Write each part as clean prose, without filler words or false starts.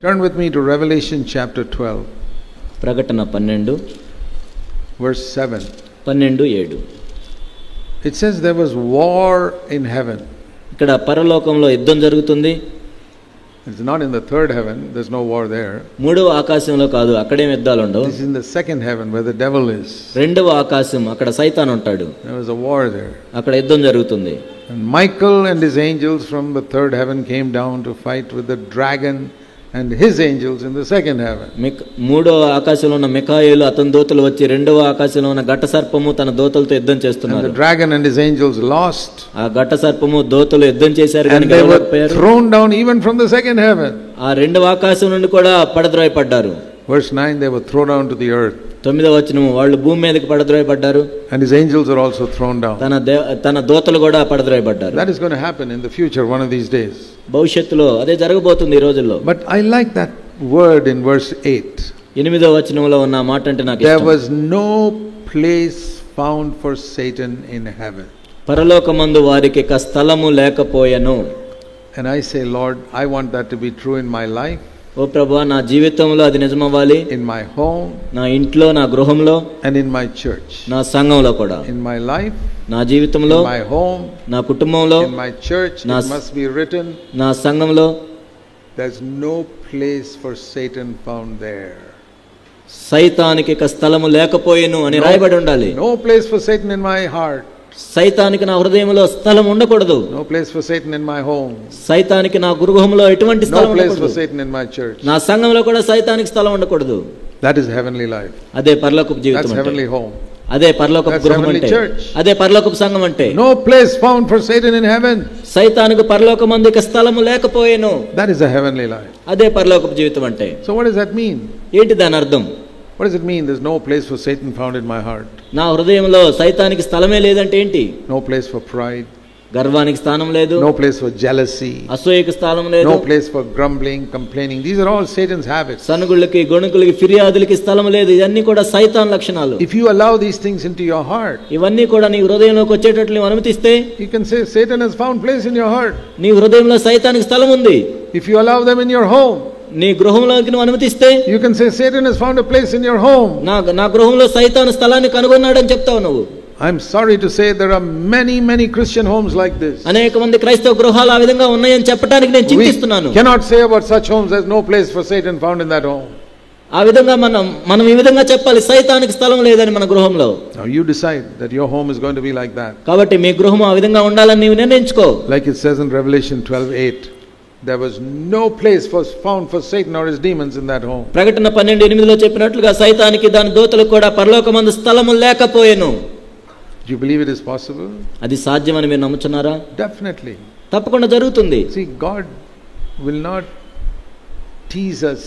Turn with me to Revelation chapter 12. ప్రకటన 12 verse 7. 12:7. It says there was war in heaven. ఇక్కడ పరలోకంలో యుద్ధం జరుగుతుంది. It's not in the third heaven, there's no war there. మూడవ ఆకాశంలో కాదు, అక్కడేం యుద్ధాలు ఉండవు. This is in the second heaven where the devil is. రెండవ ఆకాశం, అక్కడ సైతాన్ ఉంటాడు. There was a war there. అక్కడ యుద్ధం జరుగుతుంది. And Michael and his angels from the third heaven came down to fight with the dragon and his angels in the second heaven. మూడవ ఆకాశంలో ఉన్న మిఖాయేలు అతని దూతలు వచ్చి రెండవ ఆకాశంలో ఉన్న ఘట సర్పము తన దూతలతో యుద్ధం చేస్తున్నారు. And the dragon and his angels lost. ఆ ఘట సర్పము దూతలు యుద్ధం చేశారు and they were thrown down even from the second heaven. ఆ రెండవ ఆకాశం నుండి కూడా పడద్రోయపడ్డారు. Verse 9, they were thrown down to the earth. 9వ వచనం, వాళ్ళు భూమి మీదకి పడద్రోయపడ్డారు. And his angels are also thrown down. తన దూతలు కూడా పడద్రోయపడ్డారు. That is going to happen in the future one of these days. భవిష్యత్తులో అదే జరగబోతుంది ఈ రోజుల్లో. But I like that word in verse 8. 8వ వచనంలో ఉన్న మాట అంటే నాకు There ఇష్టం. was no place found for Satan in heaven. పరలోకమందు వారికి ఇక స్థలము లేకపోయెను. And I say, Lord, I want that to be true in my life. ఓ ప్రభువా, నా జీవితంలో అది నిజమవ్వాలి. In my home, నా ఇంట్లో, నా గృహంలో, and in my church. నా సంఘంలో కూడా. In my life, నా జీవితంలో, in my home, నా కుటుంబంలో, in my church, it must be written, నా సంఘంలో, there's no place for Satan found there. సైతానికి ఇక స్థలము లేకపోయెను అని రాయబడి ఉండాలి. No place for Satan in my heart. సైతానికి నా హృదయంలో స్థలం ఉండకూడదు. No place for Satan in my home. సైతానికి నా గృహంలో ఎటువంటి స్థలం ఉండకూడదు. No place for ఉండకూడదు. Satan in my church. నా సంఘంలో కూడా సైతానికి స్థలం ఉండకూడదు. That is heavenly life. అదే పరలోకపు జీవితం That's అంటే. heavenly home. అదే పరలోకపు గృహం అంటే. అదే పరలోకపు సంఘం అంటే. No place found for Satan in heaven. సైతానికి పరలోకమందు ఇక స్థలము లేకపోయెను. That is a heavenly life. అదే పరలోకపు జీవితం అంటే. So what does that mean? ఏంటి దాని అర్థం? What does it mean? There's no place for Satan found in my heart. నా హృదయంలో సైతానికి స్థలమే లేదంటే ఏంటి? No place for pride. గర్వానికి స్థానం లేదు. No place for jealousy. అసూయకి స్థానం లేదు. No place for grumbling, complaining. These are all Satan's habits. సనుగుళ్ళకి, గొణుకులకి, ఫిర్యాదులకి స్థలం లేదు. ఇవన్నీ కూడా సైతాన్ లక్షణాలు. If you allow these things into your heart, ఇవన్నీ కూడా నీ హృదయంలోకి వచ్చేటట్లు నువ్వు అనుమతిస్తే, you can say Satan has found place in your heart. నీ హృదయంలో సైతానికి స్థలం ఉంది. If you allow them in your home, నీ గృహంలోకి నువ్వు అనుమతిస్తే, you can say Satan has found a place in your home. నా గృహంలో సైతాను స్థలాన్ని కనుగొన్నాడని చెప్తావు నువ్వు. I'm sorry to say there are many Christian homes like this. అనేక మంది క్రైస్తవ గృహాలు ఆ విధంగా ఉన్నాయని చెప్పడానికి నేను చింతిస్తున్నాను. We cannot say about such homes there's no place for Satan found in that home. ఆ విధంగా మనం ఈ విధంగా చెప్పాలి, సైతానికి స్థలం లేదని మన గృహంలో. Now you decide that your home is going to be like that. కాబట్టి మీ గృహం ఆ విధంగా ఉండాలని నీవు నిర్ణయించుకో. Like it says in Revelation 12:8, there was no place found for Satan or his demons in that home. ప్రకటన 12:8లో చెప్పినట్లుగా సైతానికి దాని దూతలకు కూడా పరలోకమందు స్థలము లేకపోయెను. Do you believe it is possible? అది సాధ్యమని మీరు నమ్ముచున్నారా? Definitely. తప్పకుండా జరుగుతుంది. See, God will not tease us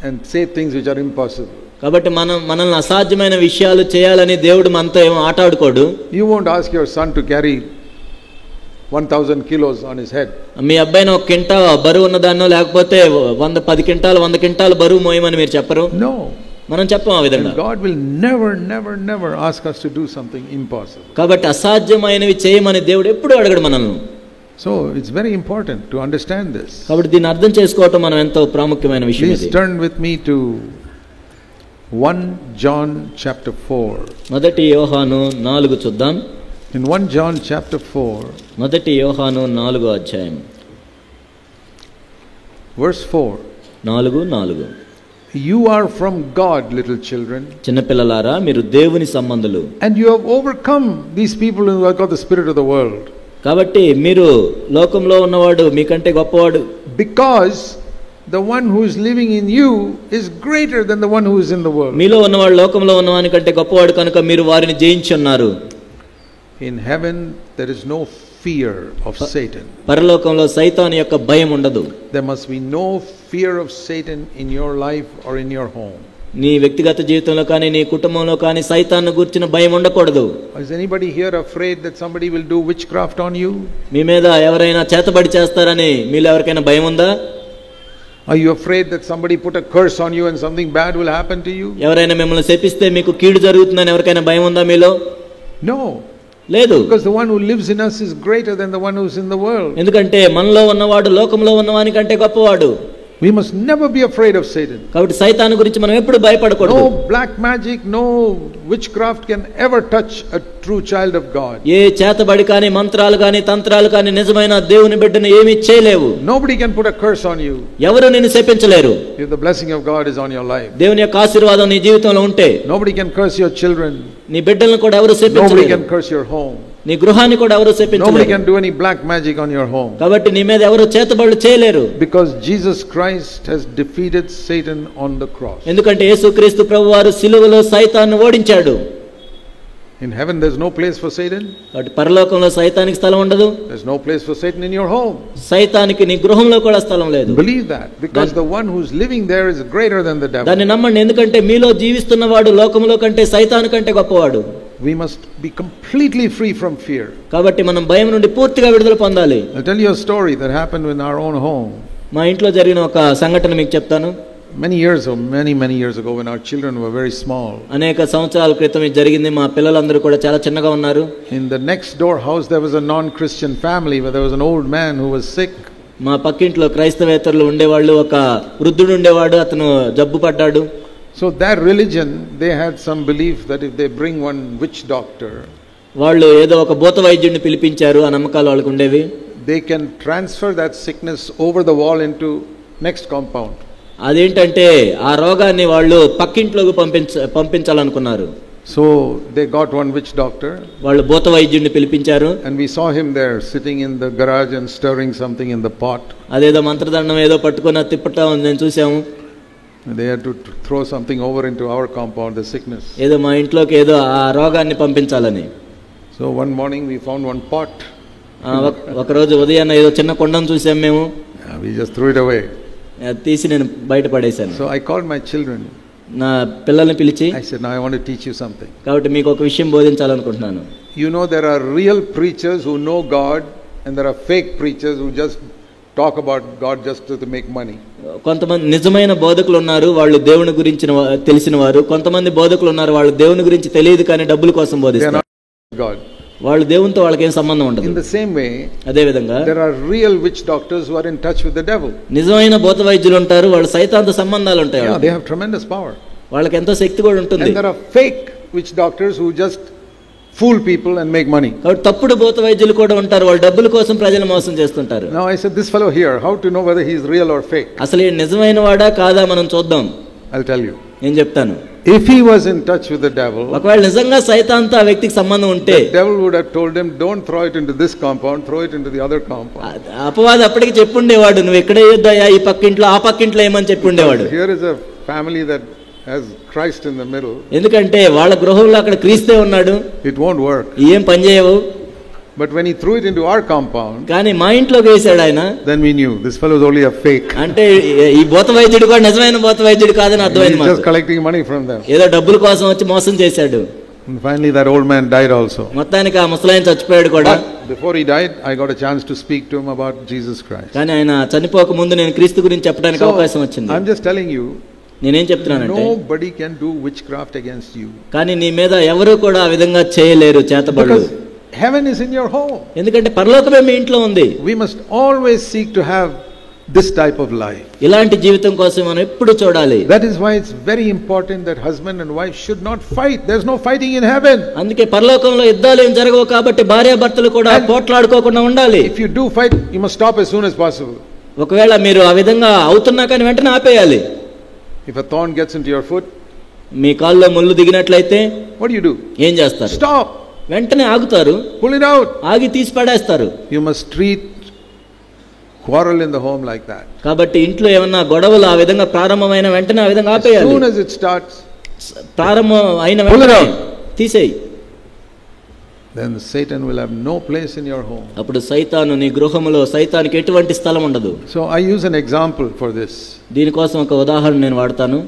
and say things which are impossible. కాబట్టి మనల్ని అసాధ్యమైన విషయాలు చేయాలని దేవుడు మనతో ఏమో ఆటాడుకోడు. You won't ask your son to carry 1000 kilos on his head. మీ అబ్బాయిని ఒక కింటా బరువు ఉన్నదాన్నో లేకపోతే 10 క్వింటాలు బరువు మోయమని మీరు చెప్పరు. No. మనం చెప్పం ఆ విధంగా. God will never ask us to do something impossible. కాబట్టి అసాధ్యమైనవి చేయమని దేవుడు ఎప్పుడూ అడగడు మనల్ని. So it's very important to understand this. కాబట్టి దీన్ని అర్థం చేసుకోవటం మనం ఎంతో ప్రాముఖ్యమైన విషయం ఇది. Please turn with me to 1 John chapter 4. మొదటి యోహాను 4 చూద్దాం. In 1 John chapter 4, మొదటి యోహాను 4వ అధ్యాయం verse 4. 4:4 You are from God, little children, చిన్నపిల్లలారా మీరు దేవుని సంబంధులు. and you have overcome these people who have got the spirit of the world. కాబట్టి మీరు లోకంలో ఉన్నవాడు మీకంటే గొప్పవాడు. Because the one who is living in you is greater than the one who is in the world. మీలో ఉన్నవాడు లోకంలో ఉన్నవాని కంటే గొప్పవాడు కనుక మీరు వారిని జయించి ఉన్నారు. In heaven there is no fear of Satan. పరలోకంలో సైతాను యొక్క భయం ఉండదు. There must be no fear of Satan in your life or in your home. నీ వ్యక్తిగత జీవితంలో కానీ నీ కుటుంబంలో కానీ సైతాన్ను గురించిన భయం ఉండకూడదు. Is anybody here afraid that somebody will do witchcraft on you? మీ మీద ఎవరైనా చేతబడి చేస్తారని మీలో ఎవరికైనా భయం ఉందా? Are you afraid that somebody put a curse on you and something bad will happen to you? ఎవరైనా మిమ్మల్ని శపిస్తే మీకు కీడు జరుగుతుందని ఎవరికైనా భయం ఉందా మీలో? No. లేదు. Because the one who lives in us is greater than the one who is in the world. ఎందుకంటే మనలో ఉన్నవాడు లోకంలో ఉన్నవాని కంటే గొప్పవాడు. We must never be afraid of Satan. కాబట్టి సైతాను గురించి మనం ఎప్పుడు భయపడకూడదు. No black magic, no witchcraft can ever touch a true child of God. ఏ చేతబడి కానీ మంత్రాలు కానీ తంత్రాలు కానీ నిజమైన దేవుని బిడ్డను ఏమీ చేయలేవు. Nobody can put a curse on you. ఎవరు నిన్ను శపించలేరు. If the blessing of God is on your life. దేవుని యొక్క ఆశీర్వాదం నీ జీవితంలో ఉంటే. Nobody can curse your children. నీ బిడ్డలను కూడా ఎవరు శపించలేరు. Nobody can curse your home. నీ గృహాన్ని కూడా ఎవరు శపించలేరు. Nobody can do any black magic on your home. కాబట్టి నీ మీద ఎవరు చేతబడులు చేయలేరు. Because Jesus Christ has defeated Satan on the cross. ఎందుకంటే యేసుక్రీస్తు ప్రభువారు సిలువలో సైతాన్ని ఓడించాడు. In heaven there's no place for Satan. కాబట్టి పరలోకంలో సైతానికి స్థలం ఉండదు. There's no place for Satan in your home. సైతానికి నీ గృహంలో కూడా స్థలం లేదు. Believe that, because the one who's living there is greater than the devil. దాన్ని నమ్మండి, ఎందుకంటే మీలో జీవిస్తున్నవాడు లోకములో కంటే సైతాను కంటే గొప్పవాడు. We must be completely free from fear. కాబట్టి మనం భయం నుండి పూర్తిగా విడుదల పొందాలి. I'll tell you a story that happened in our own home. మా ఇంట్లో జరిగిన ఒక సంఘటన మీకు చెప్తాను. Many years ago when our children were very small. అనేక సంవత్సరాల క్రితం ఇది జరిగింది. మా పిల్లలందరూ కూడా చాలా చిన్నగా ఉన్నారు. In the next door house there was a non-Christian family where there was an old man who was sick. మా పక్కింట్లో క్రైస్తవేతరులు ఉండేవాళ్ళు. ఒక వృద్ధుడు ఉండేవాడు, అతను జబ్బు పడ్డాడు. So their religion, they had some belief that if they bring one witch doctor, వాళ్ళు ఏదో ఒక భూత వైద్యుడిని పిలిపించారు. ఆ నమ్మకాలు వాళ్ళకు ఉండేవి. they can transfer that sickness over the wall into next compound. అదేంటంటే ఆ రోగాన్ని వాళ్ళు పక్కింట్లోకి పంపించాలనుకున్నారు. So they got one witch doctor. వాళ్ళు భూత వైద్యుడిని పిలిపించారు. And we saw him there sitting in the garage and stirring something in the pot. అదేదో మంత్రదండం ఏదో పట్టుకొని తిప్పటా నేను చూసాము. They had to throw something over into our compound, the sickness. ఏదో మా ఇంట్లోకి ఏదో ఆ రోగాన్ని పంపించాలని. So one morning we found one pot. ఒక రోజు ఉదయాన్న ఏదో చిన్న కొండను చూసాం మేము. We just threw it away. తీసి నేను బయట పడేశాను. So I called my children. నా పిల్లల్ని పిలిచి I said, now I want to teach you something. కాబట్టి మీకు ఒక విషయం బోధించాలనుకుంటున్నాను. You know there are real preachers who know God and there are fake preachers who just talk about God just to make money. కొంతమంది నిజమైన బోధకులు ఉన్నారు, వాళ్ళు దేవుని గురించి తెలిసిన వారు. కొంతమంది బోధకులు ఉన్నారు, వాళ్ళు దేవుని గురించి తెలియదు కానీ డబ్బుల కోసం బోధిస్తారు. God. వాళ్ళు దేవునితో వాళ్ళకి ఏం సంబంధం ఉండదు. In the same way, అదే విధంగా there are real witch doctors who are in touch with the devil. నిజమైన భూత వైద్యులు ఉంటారు, వాళ్ళు సైతాన్తో సంబంధాలు ఉంటాయి. Yeah, they have tremendous power. వాళ్ళకి ఎంతో శక్తి కూడా ఉంటుంది. And there are fake witch doctors who just fool people and make money. కాబట్టి తప్పుడు భూత వైద్యులు కూడా ఉంటారు, వాళ్ళు డబ్బుల కోసం ప్రజలు మోసం చేస్తుంటారు. Now I said, this fellow here, how to know whether he is real or fake? అసలు ఈ నిజమైన వాడా కాదా మనం చూద్దాం. I'll tell you. నేను చెప్తాను. If he was in touch with the devil, ఒకవేళ నిజంగా సైతాన్తో ఆ వ్యక్తికి సంబంధం ఉంటే, the devil would have told him, don't throw it into this compound, throw it into the other compound. అపవాది అప్పటికి చెప్పుండేవాడు, నువ్వు ఎక్కడే యుద్ధయా ఈ పక్కింట్లో ఆ పక్కింట్లో ఏమని చెప్పుండేవాడు. Here is a family that has Christ in the middle. ఎందుకంటే వాళ్ళ గృహంలో అక్కడ క్రీస్తే ఉన్నాడు. It won't work. ఏం పని చేయవు. But when he threw it into our compound, కానీ మా ఇంట్లోకి వేసాడు ఆయన, then we knew this fellow is only a fake. అంటే ఈ భూత వైద్యుడు కూడా నిజమైన భూత వైద్యుడు కాదని అర్థమైంది. He's just collecting money from them. ఏదో డబ్బుల కోసం వచ్చి మోసం చేశాడు. And finally that old man died also. మొత్తానికి ఆ ముసలాయన చచ్చిపోయాడు కూడా. Before he died, I got a chance to speak to him about Jesus Christ. కానీ ఆయన చనిపోక ముందు నేను క్రీస్తు గురించి చెప్పడానికి అవకాశం వచ్చింది. I'm just telling you, నేనేం చెప్తున్నానంటే, nobody can do witchcraft against you. కానీ నీ మీద ఎవరు కూడా ఆ విధంగా చేయలేరు చేతబడులు. Heaven is in your home. ఎందుకంటే పరలోకమే మీ ఇంట్లో ఉంది. We must always seek to have this type of life. ఇలాంటి జీవితం కోసం మనం ఎప్పుడు చూడాలి. That is why it's very important that husband and wife should not fight. There's no fighting in heaven. అందుకే పరలోకంలో యుద్ధాలు ఏం జరగవు కాబట్టి భార్యాభర్తలు కూడా పోట్లాడుకోకుండా ఉండాలి. If you do fight, you must stop as soon as possible. ఒకవేళ మీరు ఆ విధంగా అవుతున్నా కానీ వెంటనే ఆపేయాలి. If a thorn gets into your foot, మీ కాల్లో ముళ్ళు దిగినట్లయితే what do you do? ఏం చేస్తారు? Stop. వెంటనే ఆగుతారు, pull it out. ఆగి తీసి పడేస్తారు. You must treat quarrel in the home like that. కాబట్టి ఇంట్లో ఏమన్నా గొడవలు ఆ విధంగా ప్రారంభమైన వెంటనే ఆ విధంగా ఆపేయాలి. As soon as it starts, ప్రారంభం అయిన వెంటనే తీసేయి. then Satan will have no place in your home. అప్పుడు సైతాను నీ గృహములో సైతానికి ఎటువంటి స్థలం ఉండదు. So I use an example for this. దీనికోసం ఒక ఉదాహరణ నేను వాడతాను.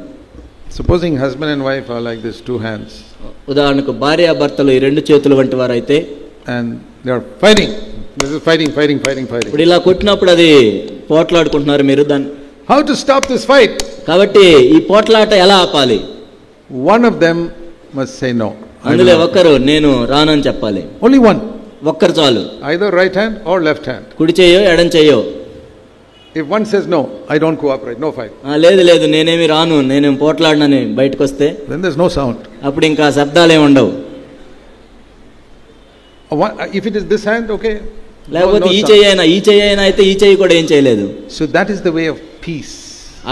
Supposing husband and wife are like this, two hands. ఉదాహరణకు భార్యాభర్తలు ఈ రెండు చేతులు వంటి వారైతే, and they are fighting. This is fighting. ఇప్పుడు ఇలా కొట్టినప్పుడు అది పోట్లాడుకుంటున్నారు మీరు. దాన్ని how to stop this fight? కాబట్టి ఈ పోట్లాట ఎలా ఆపాలి? One of them must say no. అందులో ఒక్కరు నేను రానని చెప్పాలి. Only one. ఒక్కరు చాలు. Either right hand or left hand. కుడి చేయో ఎడం చేయో. If one says no, I don't cooperate, no fight, లేదు లేదు నేనేమి రాను, నేనేం పోట్లాడనని బయటకు వస్తే then there's no sound. అప్పుడు ఇంకా శబ్దాలే ఉండవు. If it is this hand, okay. లేకపోతే ఈ చెయ్యి అయినా అయితే ఈ చెయ్యి కూడా ఏం చేయలేదు. So that is the way of peace.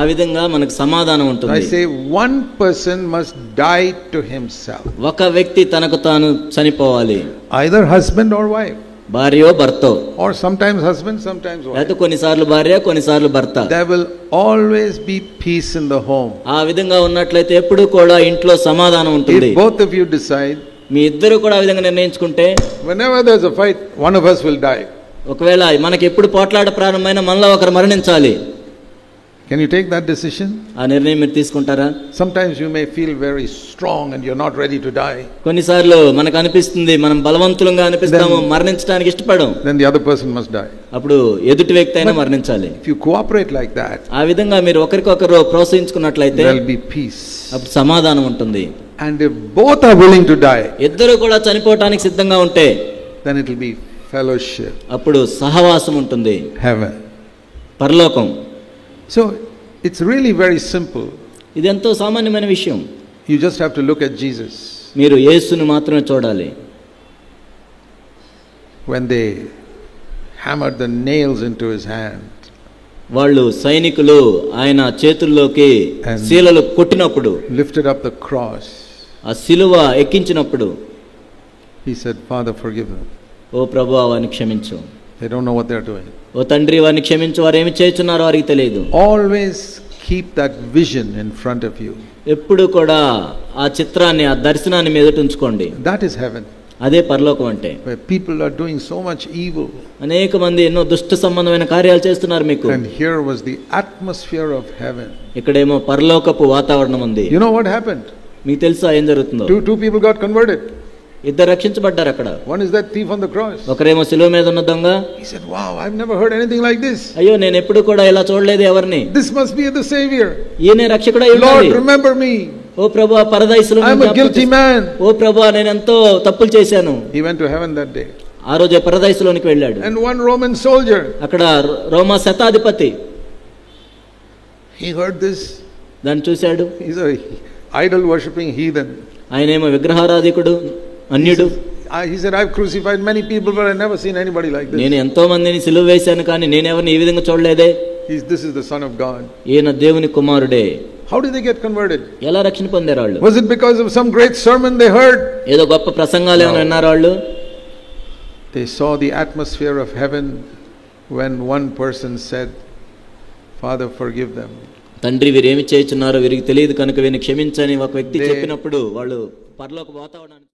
ఆ విధంగా మనకు సమాధానం ఉంటుంది. I say one person must die to himself. ఒక వ్యక్తి తనకు తాను చనిపోవాలి. Either husband or wife. భార్యో భర్తో. Or sometimes husband, sometimes wife. అయితే కొన్నిసార్లు భార్య కొన్నిసార్లు భర్త. There will always be peace in the home. ఆ విధంగా ఉన్నట్లయితే ఎప్పుడు కూడా ఇంట్లో సమాధానం ఉంటుంది. If both of you decide, మీ ఇద్దరు కూడా ఆ విధంగా నిర్ణయించుకుంటే, whenever there's a fight, one of us will die. ఒకవేళ మనకి ఎప్పుడు పోట్లాడ ప్రారంభమైన మనలో ఒకరు మరణించాలి. Can you take that decision? ఆ నిర్ణయం మీరు తీసుకుంటారా? Sometimes you may feel very strong and you're not ready to die. కొన్నిసార్లు మనకు అనిపిస్తుంది మనం బలవంతులంగా అనిపిస్తాము, మరణించడానికి ఇష్టపడం. Then the other person must die. అప్పుడు ఎదుటి వ్యక్తి అయినా మరణించాలి. If you cooperate like that, ఆ విధంగా మీరు ఒకరికొకరు ప్రోత్సహించుకున్నట్లయితే there will be peace. అప్పుడు సమాధానం ఉంటుంది. And if both are willing to die, ఇద్దరు కూడా చనిపోవటానికి సిద్ధంగా ఉంటే, then it will be fellowship. అప్పుడు సహవాసం ఉంటుంది, Heaven. పరలోకం. So it's really very simple. ఇది ఎంతో సామాన్యమైన విషయం. You just have to look at Jesus. మీరు యేసును మాత్రమే చూడాలి. When they hammered the nails into his hand, వాళ్ళు సైనికులు ఆయన చేతుల్లోకి శీలలు కొట్టినప్పుడు, lifted up the cross, ఆ సిలువ ఎక్కించినప్పుడు, he said, Father, forgive them. ఓ ప్రభువా వారిని క్షమించు. They don't know what they're doing. ఓ తండ్రి వారిని క్షమించు, వారు ఏమి చేస్తున్నారో వారికి తెలియదు. Always keep that vision in front of you. ఎప్పుడు కూడా ఆ చిత్రాన్ని, ఆ దర్శనాన్ని మీ ఎదుట ఉంచుకోండి. That is heaven. అదే పరలోకం అంటే. Where people are doing so much evil. అనేక మంది ఎన్నో దుష్ట సంబంధమైన కార్యాలు చేస్తున్నారు మీకు. And here was the atmosphere of heaven. ఇక్కడేమో పరలోకపు వాతావరణం ఉంది. You know what happened? మీకు తెలుసా ఏం జరుగుతుందో? Two people got converted. ఇద్దరు రక్షించబడ్డారు అక్కడ. One is that thief on the cross. ఒకరేమో శిలువ మీద ఉన్న దొంగ. He said, wow, I've never heard anything like this. అయ్యో నేను ఎప్పుడు కూడా ఇలా చూడలేదు ఎవరిని. This must be the Savior. ఈయనే రక్షకుడై ఉండాలి. Lord, remember me. ఓ ప్రభువా పరదైసులో I'm a guilty man. ఓ ప్రభువా నేను ఎంతో తప్పులు చేశాను. He went to heaven that day. ఆ రోజే పరదైసులోనికి వెళ్ళాడు. And one Roman soldier, అక్కడ రోమా శతాధిపతి, he heard this. దాన్ని చూశాడు. He's a idol worshipping heathen. ఆయనేమో విగ్రహారాధికుడు, అన్యుడు. He said, I've crucified many people, but I've never seen anybody like this. నేను ఎంతో మందిని సిలువ వేశాను కానీ నేను ఎవరిని ఈ విధంగా చూడలేదే. This is the Son of God. ఈయన దేవుని కుమారుడే. How did they get converted? ఎలా రక్షణ పొందారు వాళ్ళు? Was it because of some great sermon they heard? ఏదో గొప్ప ప్రసంగాలు ఏమైనా విన్నారు వాళ్ళు? They saw the atmosphere of heaven when one person said, Father, forgive them. తండ్రి వీరేమి చేయుచున్నారో వీరికి తెలియదు కనుక వీరిని క్షమించని ఒక వ్యక్తి చెప్పినప్పుడు వాళ్ళు పరలోక వాతావరణాన్ని